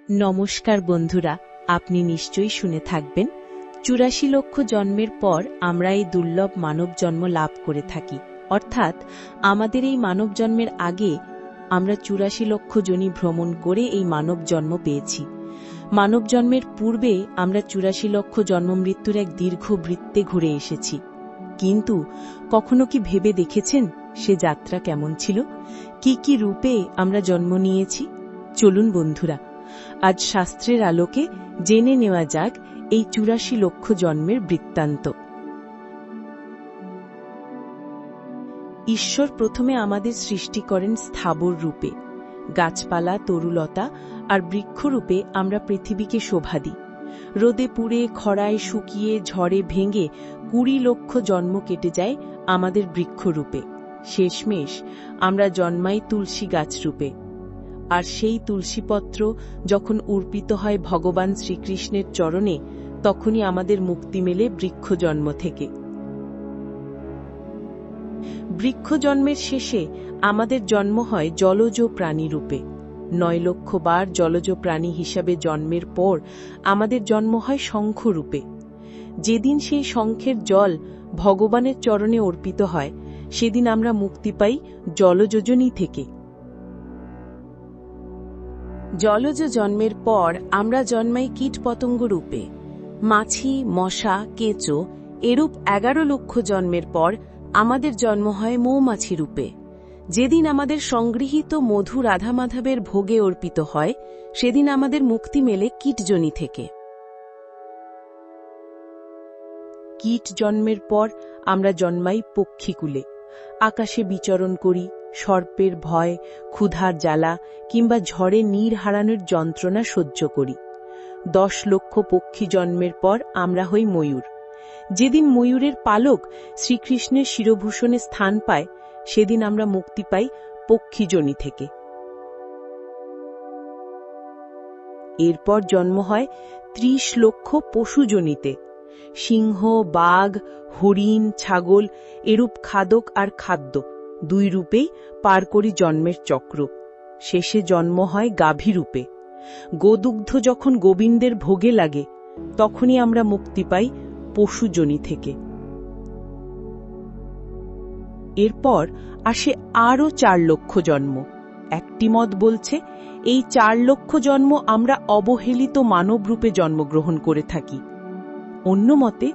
নমস্কার বন্ধুরা, আপনি নিশ্চয়ই শুনে থাকবেন ৮৪ লক্ষ জন্মের পর আমরা এই দুর্লভ মানব জন্ম লাভ করে থাকি। অর্থাৎ আমাদের এই মানব জন্মের আগে আমরা ৮৪ লক্ষ যোনি ভ্রমণ করে এই মানব জন্ম পেয়েছি। মানব জন্মের পূর্বে আমরা ৮৪ লক্ষ জন্ম মৃত্যুর এক দীর্ঘ বৃত্তে ঘুরে এসেছি। কিন্তু কখনো কি ভেবে দেখেছেন সে যাত্রা কেমন ছিল? কি কি রূপে আমরা জন্ম নিয়েছি? চলুন বন্ধুরা, আজ শাস্ত্রের আলোকে জেনে নেওয়া যাক এই ৮৪ লক্ষ জন্মের বৃত্তান্ত। ঈশ্বর প্রথমে আমাদের সৃষ্টি করেন স্থাবর রূপে। গাছপালা, তরুলতা আর বৃক্ষরূপে আমরা পৃথিবীকে শোভা দিই। রোদে পুড়ে, খরায় শুকিয়ে, ঝড়ে ভেঙে ২০ লক্ষ জন্ম কেটে যায় আমাদের বৃক্ষরূপে। শেষমেশ আমরা জন্মাই তুলসী গাছ রূপে। আর সেই তুলসীপত্র যখন অর্পিত হয় ভগবান শ্রীকৃষ্ণের চরণে, তখনই আমাদের মুক্তি মেলে বৃক্ষ জন্ম থেকে। বৃক্ষ জন্মের শেষে আমাদের জন্ম হয় জলজ প্রাণী রূপে। ৯ লক্ষ বার জলজ প্রাণী হিসাবে জন্মের পর আমাদের জন্ম হয় শঙ্খ রূপে। যেদিন সেই শঙ্খের জল ভগবানের চরণে অর্পিত হয়, সেদিন আমরা মুক্তি পাই জলযোজনী থেকে। জলজ জন্মের পর আমরা জন্মাই কীটপতঙ্গ রূপে। মাছি, মশা, কেঁচো এরূপ ১১ লক্ষ জন্মের পর আমাদের জন্ম হয় মৌমাছি রূপে। যেদিন আমাদের সংগৃহীত মধু রাধা মাধবের ভোগে অর্পিত হয়, সেদিন আমাদের মুক্তি মেলে কীটযোনি থেকে। কীট জন্মের পর আমরা জন্মাই পক্ষীকুলে। আকাশে বিচরণ করি, সর্পের ভয়, ক্ষুধার জ্বালা কিংবা ঝড়ে নীড় হারানোর যন্ত্রণা সহ্য করি। ১০ লক্ষ পক্ষী জন্মের পর আমরা হই ময়ূর। যেদিন ময়ূরের পালক শ্রীকৃষ্ণের শিরভূষণে স্থান পায়, সেদিন আমরা মুক্তি পাই পক্ষীযোনি থেকে। এরপর জন্ম হয় ৩০ লক্ষ পশুযোনিতে। সিংহ, বাঘ, হরিণ, ছাগল এরূপ খাদক আর খাদ্য ২ রূপেই পার করি জন্মের চক্র। শেষে জন্ম হয় গাভী রূপে। গোদুগ্ধ যখন গোবিন্দের ভোগে লাগে, তখনই আমরা মুক্তি পাই পশুযোনি থেকে। এরপর আসে আরও ৪ লক্ষ জন্ম। একটি মত বলছে এই ৪ লক্ষ জন্ম আমরা অবহেলিত মানব রূপে জন্মগ্রহণ করে থাকি। অন্য মতে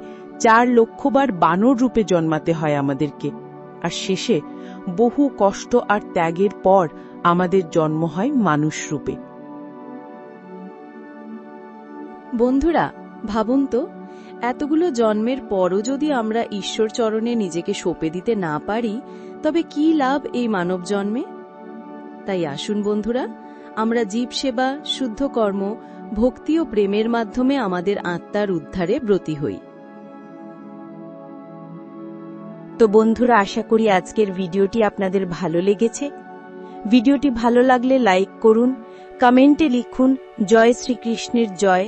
৪ লক্ষবার বানর রূপে জন্মাতে হয় আমাদেরকে। আর শেষে বহু কষ্ট আর ত্যাগের পর আমাদের জন্ম হয় মানুষ রূপে। বন্ধুরা, ভাবুন তো, এতগুলো জন্মের পরও যদি আমরা ঈশ্বর চরণে নিজেকে সঁপে দিতে না পারি, তবে কি লাভ এই মানব জন্মে? তাই আসুন বন্ধুরা, আমরা জীব সেবা, শুদ্ধ কর্ম, ভক্তি ও প্রেমের মাধ্যমে আমাদের আত্মার উদ্ধারে ব্রতী হই। তো বন্ধুরা, আশা করি আজকের ভিডিওটি আপনাদের ভালো লেগেছে। ভিডিওটি ভালো লাগলে লাইক করুন, কমেন্টে লিখুন জয় শ্রীকৃষ্ণের জয়,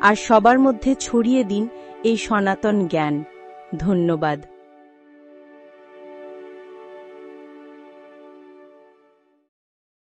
আর সবার মধ্যে ছড়িয়ে দিন এই সনাতন জ্ঞান। ধন্যবাদ।